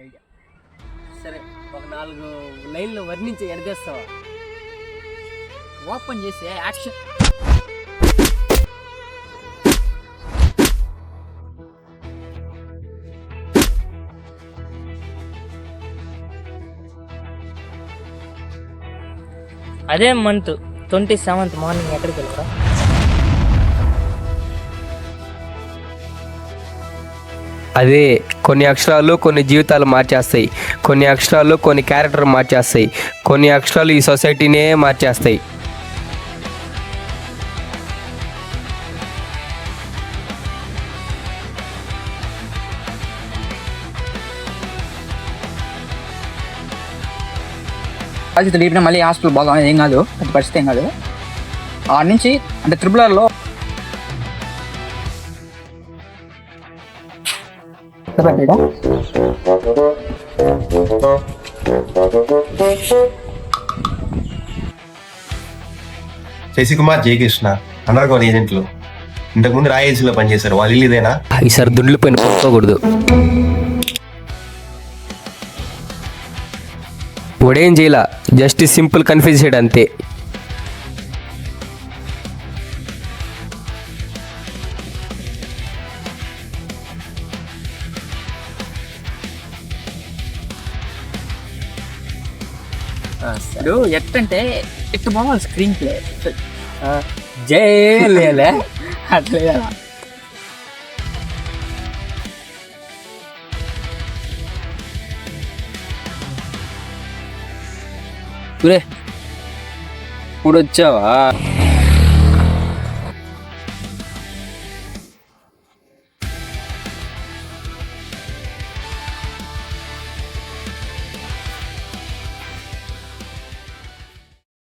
Idea. సరే, ఒక 4 లైన్లు వర్ణించి ఎడదేస్తావా? ఓపెన్ చేసి యాక్షన్. అదే మంత్ 27th మార్నింగ్ ఎక్కడికి వెళ్ళరా? అదే కొన్ని అక్షరాలు కొన్ని జీవితాలు మార్చేస్తాయి, కొన్ని అక్షరాలు కొన్ని క్యారెక్టర్ మార్చేస్తాయి, కొన్ని అక్షరాలు ఈ సొసైటీనే మార్చేస్తాయి. బాధ్యత లీపిన మళ్ళీ హాస్పిటల్ బాగా ఏం కాదు, పెద్ద పరిస్థితి ఏం కాదు. ఆడ నుంచి అంటే త్రిబులర్లో శశికుమార్, జయకృష్ణ అండర్గ్రౌండ్ ఏజెంట్లు ఇంతకుముందు రాయల్సీలో పనిచేశారు. వాళ్ళు ఇల్లు ఇదేనా? ఈసారి దుండ్లు పైన కొనుక్కోకూడదు. వాడేం చేయలా, జస్ట్ సింపుల్ కన్ఫ్యూజ్ చేయడం అంతే. ఇప్పుడు ఎట్టంటే ఇట్టు పోవాలి స్క్రీన్ ప్లే. జై లేలే అట్లే ఇప్పుడు వచ్చావా?